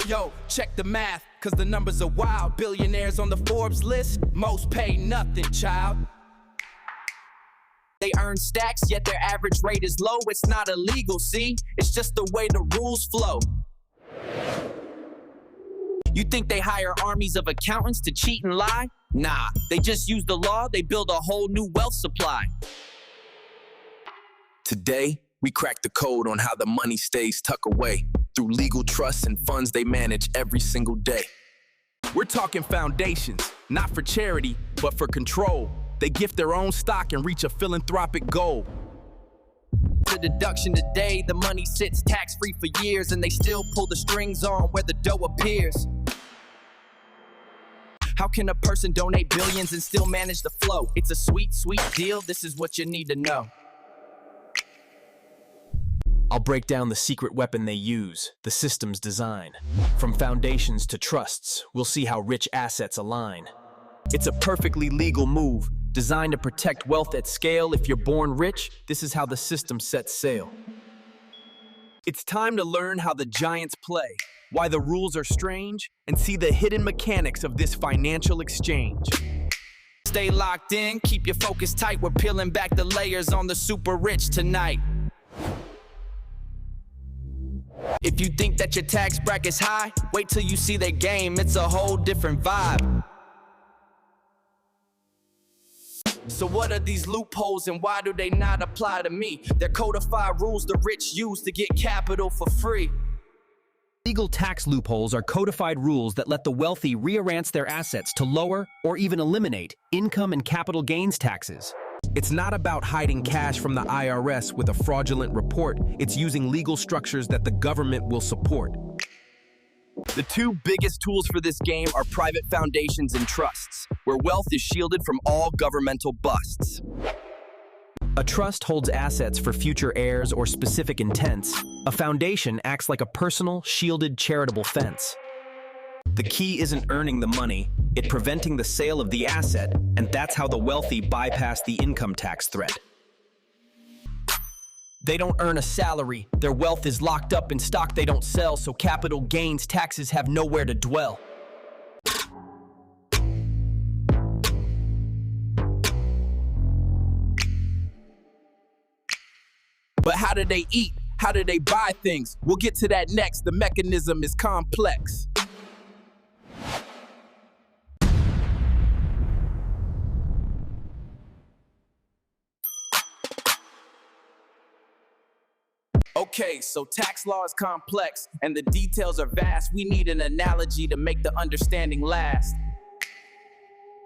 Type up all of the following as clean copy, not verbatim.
Yo, check the math, cause the numbers are wild. Billionaires on the Forbes list, most pay nothing, child. They earn stacks, yet their average rate is low. It's not illegal, see? It's just the way the rules flow. You think they hire armies of accountants to cheat and lie? Nah, they just use the law, they build a whole new wealth supply. Today, we crack the code on how the money stays tucked away through legal trusts and funds they manage every single day. We're talking foundations, not for charity, but for control. They gift their own stock and reach a philanthropic goal. The deduction today, the money sits tax-free for years, and they still pull the strings on where the dough appears. How can a person donate billions and still manage the flow? It's a sweet, sweet deal. This is what you need to know. I'll break down the secret weapon they use, the system's design. From foundations to trusts, we'll see how rich assets align. It's a perfectly legal move, designed to protect wealth at scale. If you're born rich, this is how the system sets sail. It's time to learn how the giants play, why the rules are strange, and see the hidden mechanics of this financial exchange. Stay locked in, keep your focus tight. We're peeling back the layers on the super rich tonight. If you think that your tax bracket's high, wait till you see their game. It's a whole different vibe. So what are these loopholes and why do they not apply to me? They're codified rules the rich use to get capital for free. Legal tax loopholes are codified rules that let the wealthy rearrange their assets to lower or even eliminate income and capital gains taxes. It's not about hiding cash from the IRS with a fraudulent report. It's using legal structures that the government will support. The two biggest tools for this game are private foundations and trusts, where wealth is shielded from all governmental busts. A trust holds assets for future heirs or specific intents. A foundation acts like a personal, shielded, charitable fence. The key isn't earning the money, it's preventing the sale of the asset, and that's how the wealthy bypass the income tax threat. They don't earn a salary, their wealth is locked up in stock they don't sell, so capital gains taxes have nowhere to dwell. But how do they eat? How do they buy things? We'll get to that next. The mechanism is complex. Okay, so tax law is complex and the details are vast. We need an analogy to make the understanding last.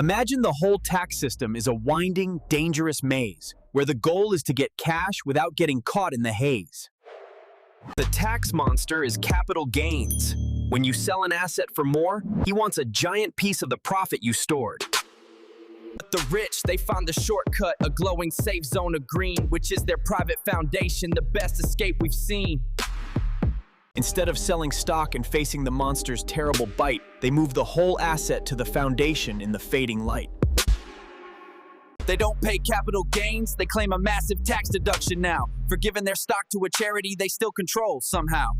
Imagine the whole tax system is a winding, dangerous maze, where the goal is to get cash without getting caught in the haze. The tax monster is capital gains. When you sell an asset for more, he wants a giant piece of the profit you stored. But the rich, they found the shortcut, a glowing safe zone of green, which is their private foundation, the best escape we've seen. Instead of selling stock and facing the monster's terrible bite, they move the whole asset to the foundation in the fading light. They don't pay capital gains, they claim a massive tax deduction now. For giving their stock to a charity they still control somehow.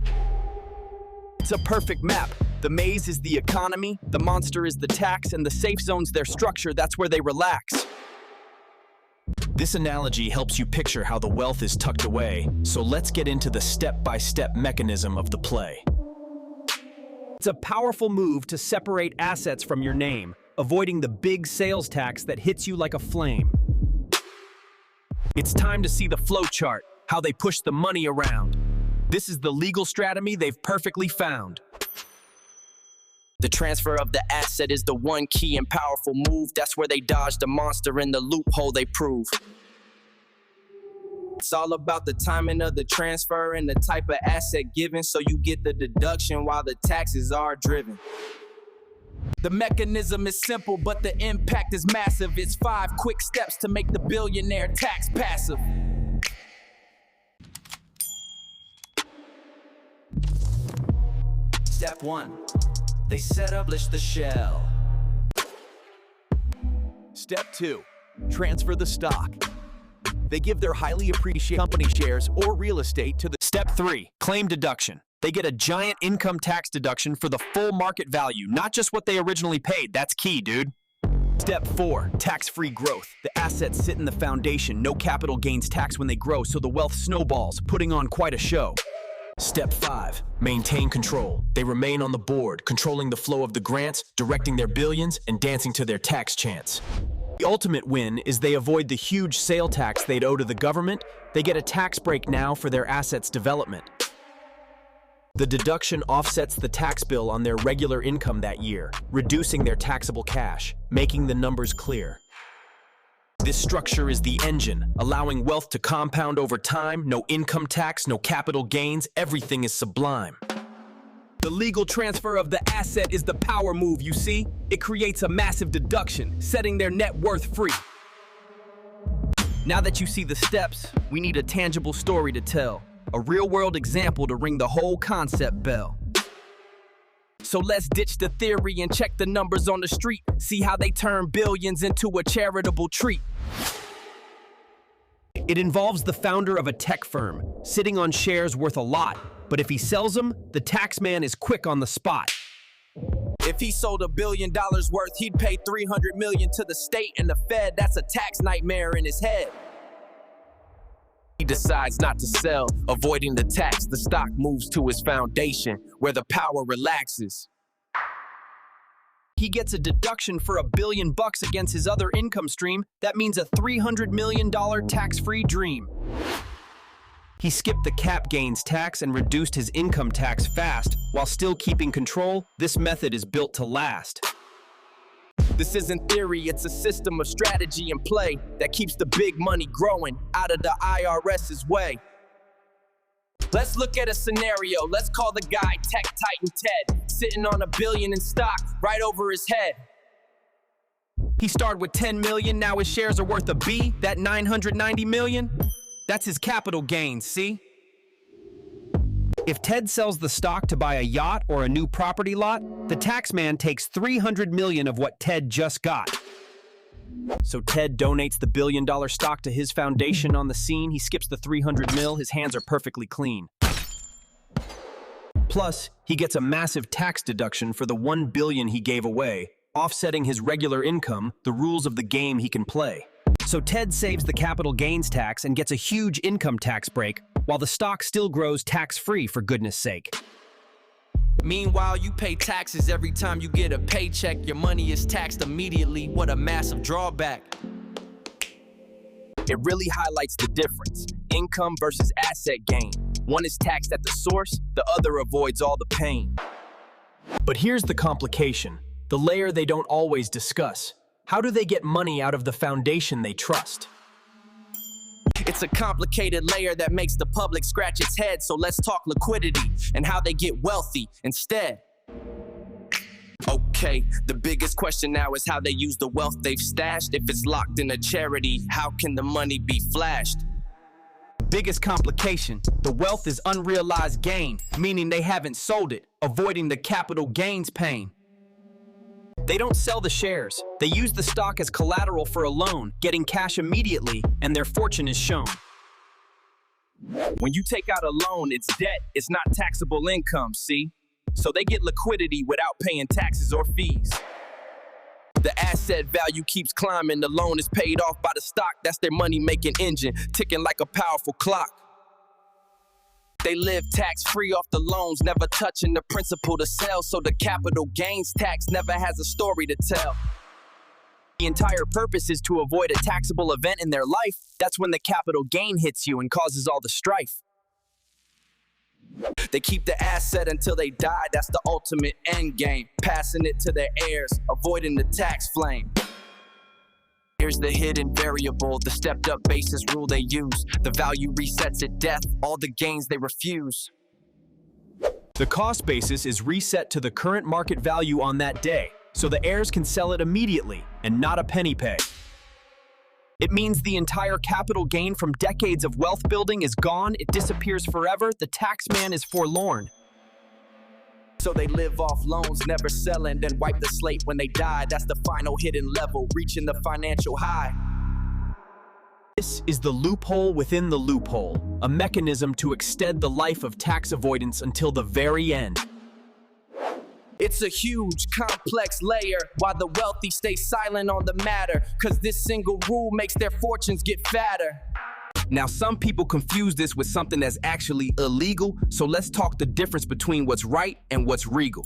It's a perfect map. The maze is the economy, the monster is the tax, and the safe zone's their structure. That's where they relax. This analogy helps you picture how the wealth is tucked away, so let's get into the step-by-step mechanism of the play. It's a powerful move to separate assets from your name, avoiding the big sales tax that hits you like a flame. It's time to see the flow chart, how they push the money around. This is the legal strategy they've perfectly found. The transfer of the asset is the one key and powerful move. That's where they dodge the monster in the loophole they prove. It's all about the timing of the transfer and the type of asset given, so you get the deduction while the taxes are driven. The mechanism is simple, but the impact is massive. It's 5 quick steps to make the billionaire tax passive. Step 1. They establish the shell. Step 2. Transfer the stock. They give their highly appreciated company shares or real estate to the... Step 3. Claim deduction. They get a giant income tax deduction for the full market value, not just what they originally paid. That's key, dude. Step 4, tax-free growth. The assets sit in the foundation, no capital gains tax when they grow, so the wealth snowballs, putting on quite a show. Step 5, maintain control. They remain on the board, controlling the flow of the grants, directing their billions, and dancing to their tax chants. The ultimate win is they avoid the huge sale tax they'd owe to the government. They get a tax break now for their assets' development. The deduction offsets the tax bill on their regular income that year, reducing their taxable cash, making the numbers clear. This structure is the engine, allowing wealth to compound over time, no income tax, no capital gains, everything is sublime. The legal transfer of the asset is the power move, you see? It creates a massive deduction, setting their net worth free. Now that you see the steps, we need a tangible story to tell, a real-world example to ring the whole concept bell. So let's ditch the theory and check the numbers on the street, see how they turn billions into a charitable treat. It involves the founder of a tech firm, sitting on shares worth a lot, but if he sells them, the tax man is quick on the spot. If he sold $1 billion worth, he'd pay $300 million to the state and the Fed. That's a tax nightmare in his head. He decides not to sell, avoiding the tax. The stock moves to his foundation, where the power relaxes. He gets a deduction for $1 billion against his other income stream. That means a $300 million tax-free dream. He skipped the cap gains tax and reduced his income tax fast. While still keeping control, this method is built to last. This isn't theory, it's a system of strategy and play that keeps the big money growing out of the IRS's way. Let's look at a scenario. Let's call the guy Tech Titan Ted, sitting on $1 billion in stock right over his head. He started with 10 million, now his shares are worth a B. That 990 million? That's his capital gains, see? If Ted sells the stock to buy a yacht or a new property lot, the tax man takes 300 million of what Ted just got. So Ted donates the $1 billion stock to his foundation on the scene. He skips the 300 mil, his hands are perfectly clean. Plus, he gets a massive tax deduction for the 1 billion he gave away, offsetting his regular income, the rules of the game he can play. So Ted saves the capital gains tax and gets a huge income tax break, while the stock still grows tax-free, for goodness sake. Meanwhile, you pay taxes every time you get a paycheck. Your money is taxed immediately. What a massive drawback. It really highlights the difference. Income versus asset gain. One is taxed at the source, the other avoids all the pain. But here's the complication, the layer they don't always discuss. How do they get money out of the foundation they trust? It's a complicated layer that makes the public scratch its head, so let's talk liquidity and how they get wealthy instead. Okay, the biggest question now is how they use the wealth they've stashed. If it's locked in a charity, how can the money be flashed? Biggest complication, the wealth is unrealized gain, meaning they haven't sold it, avoiding the capital gains pain. They don't sell the shares. They use the stock as collateral for a loan, getting cash immediately, and their fortune is shown. When you take out a loan, it's debt. It's not taxable income, see? So they get liquidity without paying taxes or fees. The asset value keeps climbing. The loan is paid off by the stock. That's their money-making engine, ticking like a powerful clock. They live tax-free off the loans, never touching the principal to sell, so the capital gains tax never has a story to tell. The entire purpose is to avoid a taxable event in their life. That's when the capital gain hits you and causes all the strife. They keep the asset until they die. That's the ultimate end game, passing it to their heirs, avoiding the tax flame. Here's the hidden variable, the stepped-up basis rule they use. The value resets at death, all the gains they refuse. The cost basis is reset to the current market value on that day, so the heirs can sell it immediately and not a penny pay. It means the entire capital gain from decades of wealth building is gone, it disappears forever, the tax man is forlorn. So they live off loans, never selling, then wipe the slate when they die. That's the final hidden level, reaching the financial high. This is the loophole within the loophole, a mechanism to extend the life of tax avoidance until the very end. It's a huge, complex layer, while the wealthy stay silent on the matter, cause this single rule makes their fortunes get fatter. Now, some people confuse this with something that's actually illegal, so let's talk the difference between what's right and what's regal.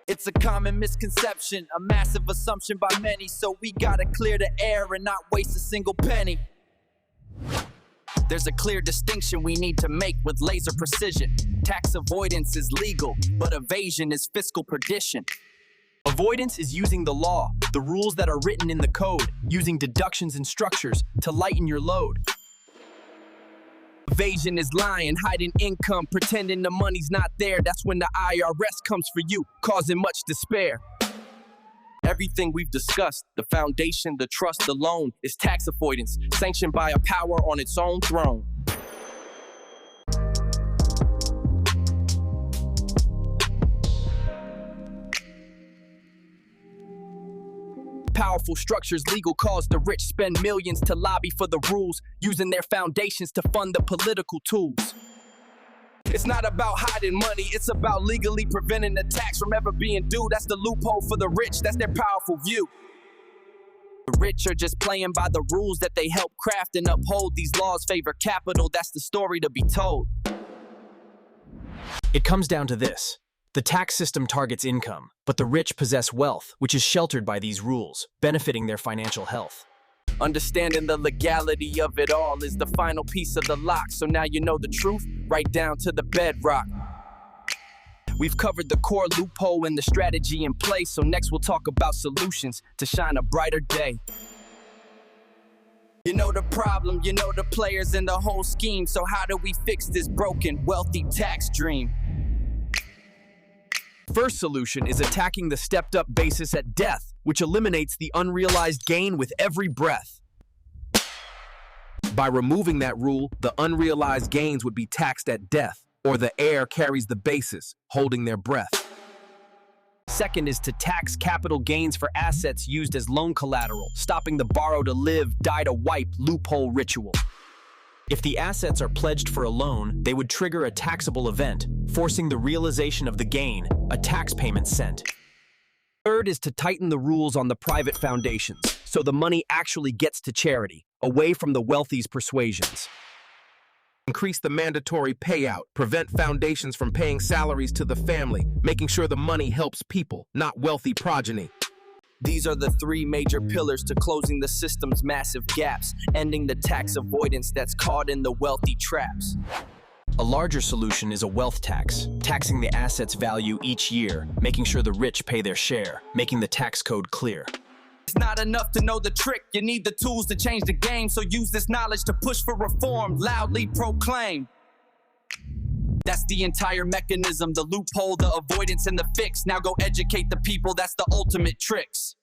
It's a common misconception, a massive assumption by many, so we gotta clear the air and not waste a single penny. There's a clear distinction we need to make with laser precision. Tax avoidance is legal, but evasion is fiscal perdition. Avoidance is using the law, the rules that are written in the code, using deductions and structures to lighten your load. Evasion is lying, hiding income, pretending the money's not there. That's when the IRS comes for you, causing much despair. Everything we've discussed, the foundation, the trust, the loan, is tax avoidance, sanctioned by a power on its own throne. Powerful structures, legal cause the rich spend millions to lobby for the rules, using their foundations to fund the political tools. It's not about hiding money, it's about legally preventing the tax from ever being due. That's the loophole for the rich, that's their powerful view. The rich are just playing by the rules that they help craft and uphold. These laws favor capital, that's the story to be told. It comes down to this. The tax system targets income, but the rich possess wealth, which is sheltered by these rules, benefiting their financial health. Understanding the legality of it all is the final piece of the lock, so now you know the truth, right down to the bedrock. We've covered the core loophole and the strategy in place, so next we'll talk about solutions to shine a brighter day. You know the problem, you know the players in the whole scheme, so how do we fix this broken, wealthy tax dream? First solution is attacking the stepped-up basis at death, which eliminates the unrealized gain with every breath. By removing that rule, the unrealized gains would be taxed at death, or the heir carries the basis, holding their breath. Second is to tax capital gains for assets used as loan collateral, stopping the borrow to live, die to wipe loophole ritual. If the assets are pledged for a loan, they would trigger a taxable event, forcing the realization of the gain, a tax payment sent. Third is to tighten the rules on the private foundations, so the money actually gets to charity, away from the wealthy's persuasions. Increase the mandatory payout, prevent foundations from paying salaries to the family, making sure the money helps people, not wealthy progeny. These are the three major pillars to closing the system's massive gaps, ending the tax avoidance that's caught in the wealthy traps. A larger solution is a wealth tax, taxing the asset's value each year, making sure the rich pay their share, making the tax code clear. It's not enough to know the trick, you need the tools to change the game, so use this knowledge to push for reform, loudly proclaim. That's the entire mechanism, the loophole, the avoidance, and the fix. Now go educate the people, that's the ultimate tricks.